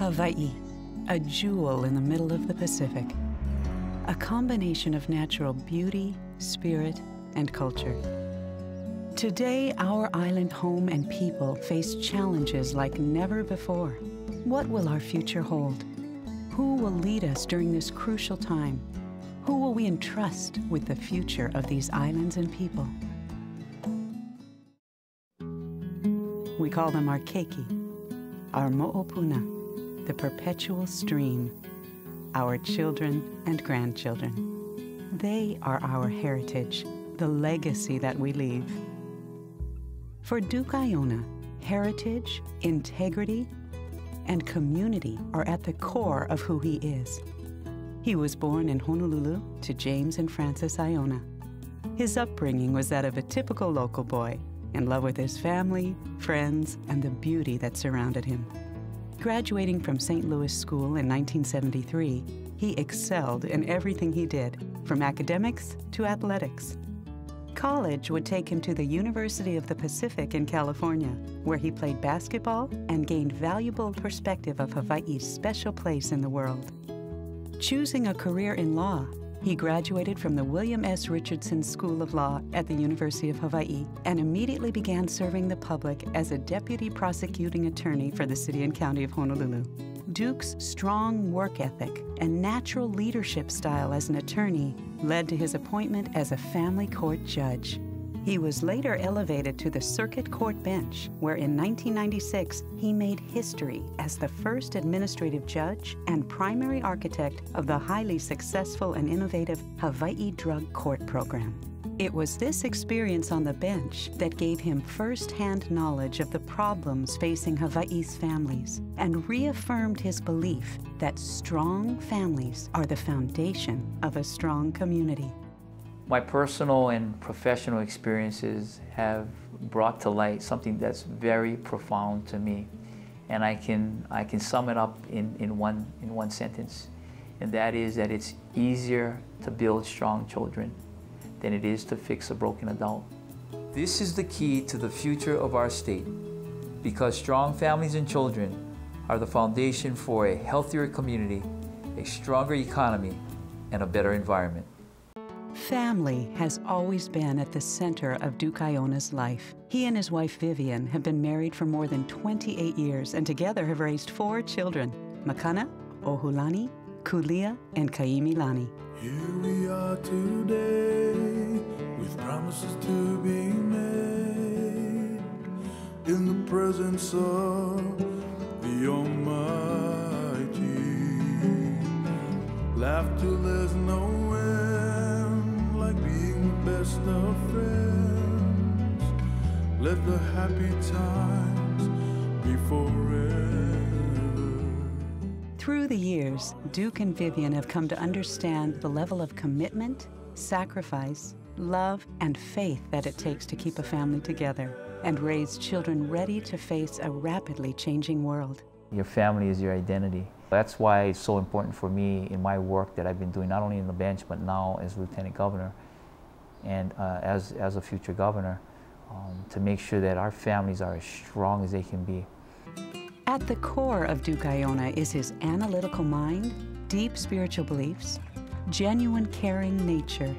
Hawaii, a jewel in the middle of the Pacific. A combination of natural beauty, spirit, and culture. Today, our island home and people face challenges like never before. What will our future hold? Who will lead us during this crucial time? Who will we entrust with the future of these islands and people? We call them our keiki, our mo'opuna, the perpetual stream, our children and grandchildren. They are our heritage, the legacy that we leave. For Duke Aiona, heritage, integrity, and community are at the core of who he is. He was born in Honolulu to James and Frances Aiona. His upbringing was that of a typical local boy, in love with his family, friends, and the beauty that surrounded him. Graduating from St. Louis School in 1973, he excelled in everything he did, from academics to athletics. College would take him to the University of the Pacific in California, where he played basketball and gained valuable perspective of Hawaii's special place in the world. Choosing a career in law, he graduated from the William S. Richardson School of Law at the University of Hawaii and immediately began serving the public as a deputy prosecuting attorney for the city and county of Honolulu. Duke's strong work ethic and natural leadership style as an attorney led to his appointment as a family court judge. He was later elevated to the circuit court bench, where in 1996 he made history as the first administrative judge and primary architect of the highly successful and innovative Hawaii Drug Court Program. It was this experience on the bench that gave him first-hand knowledge of the problems facing Hawaii's families and reaffirmed his belief that strong families are the foundation of a strong community. My personal and professional experiences have brought to light something that's very profound to me, and I can sum it up in one sentence, and that is that it's easier to build strong children than it is to fix a broken adult. This is the key to the future of our state, because strong families and children are the foundation for a healthier community, a stronger economy, and a better environment. Family has always been at the center of Duke Aiona's life. He and his wife Vivian have been married for more than 28 years and together have raised 4 children, Makana, Ohulani, Kulia, and Kaimilani. Here we are today, with promises to be made, in the presence of the Almighty. Laughter there's no end, like being the best of friends. Let the happy times be forever. Through the years, Duke and Vivian have come to understand the level of commitment, sacrifice, love, and faith that it takes to keep a family together and raise children ready to face a rapidly changing world. Your family is your identity. That's why it's so important for me in my work that I've been doing, not only in the bench, but now as Lieutenant Governor and as a future governor, to make sure that our families are as strong as they can be. At the core of Duke Aiona is his analytical mind, deep spiritual beliefs, genuine caring nature,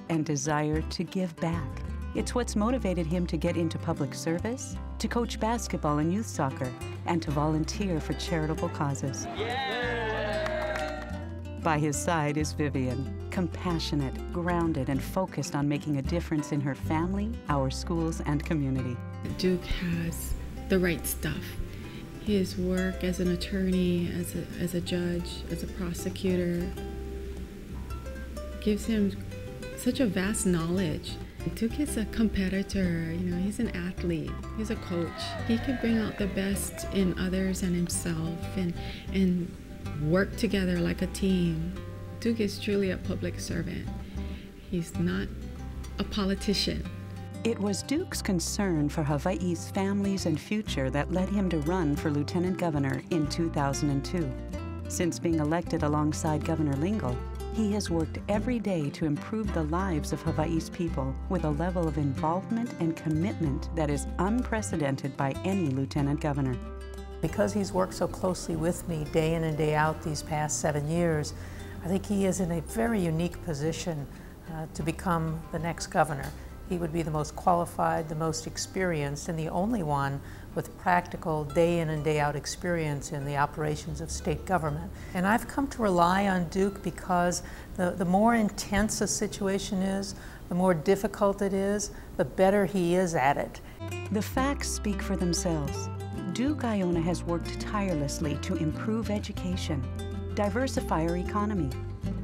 and desire to give back. It's what's motivated him to get into public service, to coach basketball and youth soccer, and to volunteer for charitable causes. Yeah! By his side is Vivian, compassionate, grounded, and focused on making a difference in her family, our schools, and community. Duke has the right stuff. His work as an attorney, as a judge, as a prosecutor, gives him such a vast knowledge. Duke is a competitor, he's an athlete, he's a coach. He can bring out the best in others and himself and work together like a team. Duke is truly a public servant. He's not a politician. It was Duke's concern for Hawaii's families and future that led him to run for Lieutenant Governor in 2002. Since being elected alongside Governor Lingle, he has worked every day to improve the lives of Hawaii's people with a level of involvement and commitment that is unprecedented by any lieutenant governor. Because he's worked so closely with me day in and day out these past 7 years, I think he is in a very unique position to become the next governor. He would be the most qualified, the most experienced, and the only one with practical day in and day out experience in the operations of state government. And I've come to rely on Duke because the more intense a situation is, the more difficult it is, the better he is at it. The facts speak for themselves. Duke Aiona has worked tirelessly to improve education, diversify our economy,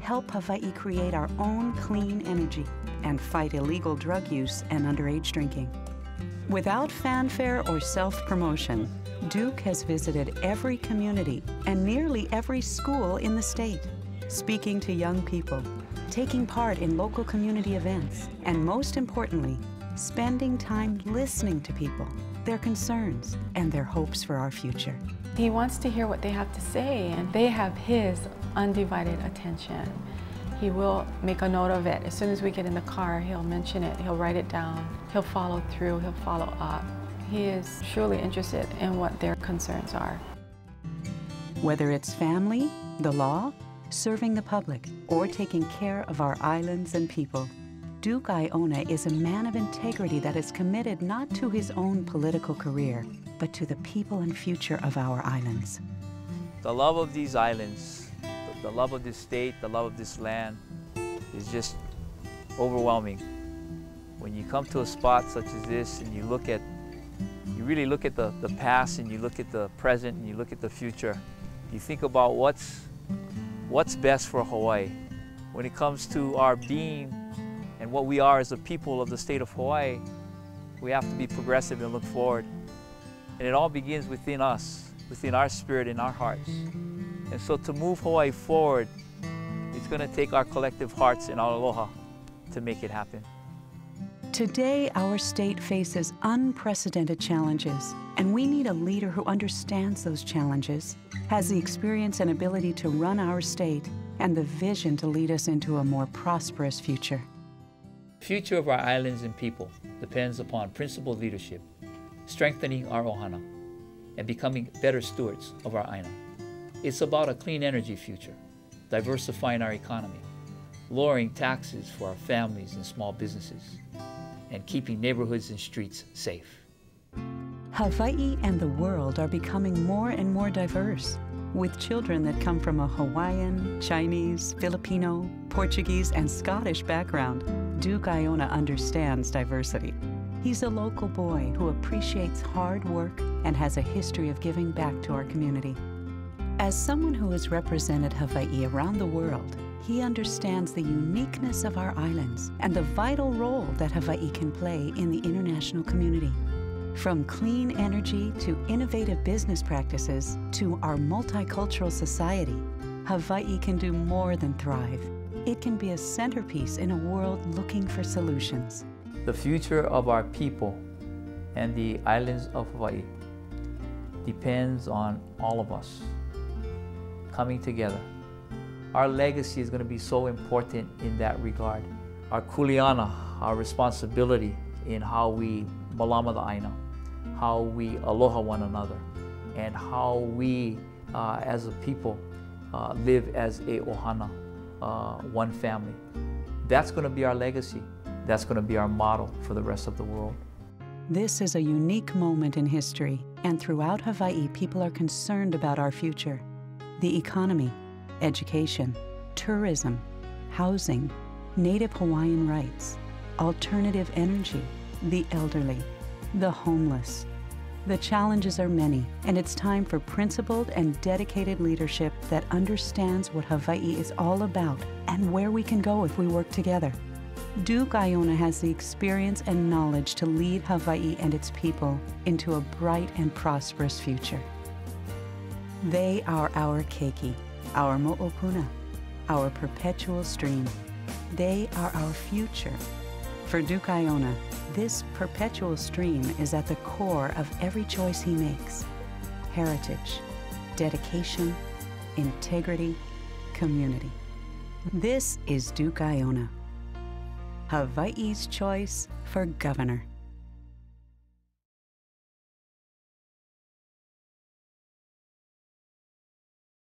help Hawaii create our own clean energy, and fight illegal drug use and underage drinking. Without fanfare or self-promotion, Duke has visited every community and nearly every school in the state, speaking to young people, taking part in local community events, and most importantly, spending time listening to people, their concerns, and their hopes for our future. He wants to hear what they have to say, and they have his undivided attention. He will make a note of it. As soon as we get in the car, he'll mention it, he'll write it down, he'll follow through, he'll follow up. He is truly interested in what their concerns are. Whether it's family, the law, serving the public, or taking care of our islands and people, Duke Aiona is a man of integrity that is committed not to his own political career, but to the people and future of our islands. The love of these islands, the love of this state, the love of this land is just overwhelming. When you come to a spot such as this and you really look at the past and you look at the present and you look at the future, you think about what's best for Hawaii. When it comes to our being and what we are as a people of the state of Hawaii, we have to be progressive and look forward. And it all begins within us, within our spirit and our hearts. And so to move Hawaii forward, it's going to take our collective hearts and our aloha to make it happen. Today, our state faces unprecedented challenges, and we need a leader who understands those challenges, has the experience and ability to run our state, and the vision to lead us into a more prosperous future. The future of our islands and people depends upon principled leadership, strengthening our ohana, and becoming better stewards of our aina. It's about a clean energy future, diversifying our economy, lowering taxes for our families and small businesses, and keeping neighborhoods and streets safe. Hawaii and the world are becoming more and more diverse, with children that come from a Hawaiian, Chinese, Filipino, Portuguese, and Scottish background. Duke Aiona understands diversity. He's a local boy who appreciates hard work and has a history of giving back to our community. As someone who has represented Hawaii around the world, he understands the uniqueness of our islands and the vital role that Hawaii can play in the international community. From clean energy to innovative business practices to our multicultural society, Hawaii can do more than thrive. It can be a centerpiece in a world looking for solutions. The future of our people and the islands of Hawaii depends on all of us coming together. Our legacy is going to be so important in that regard. Our kuleana, our responsibility in how we malama the aina, how we aloha one another, and how we as a people live as a ohana, one family. That's going to be our legacy. That's going to be our model for the rest of the world. This is a unique moment in history, and throughout Hawaii, people are concerned about our future. The economy, education, tourism, housing, Native Hawaiian rights, alternative energy, the elderly, the homeless. The challenges are many, and it's time for principled and dedicated leadership that understands what Hawaii is all about and where we can go if we work together. Duke Aiona has the experience and knowledge to lead Hawaii and its people into a bright and prosperous future. They are our keiki, our mo'opuna, our perpetual stream. They are our future. For Duke Aiona, this perpetual stream is at the core of every choice he makes. Heritage, dedication, integrity, community. This is Duke Aiona, Hawaii's choice for governor.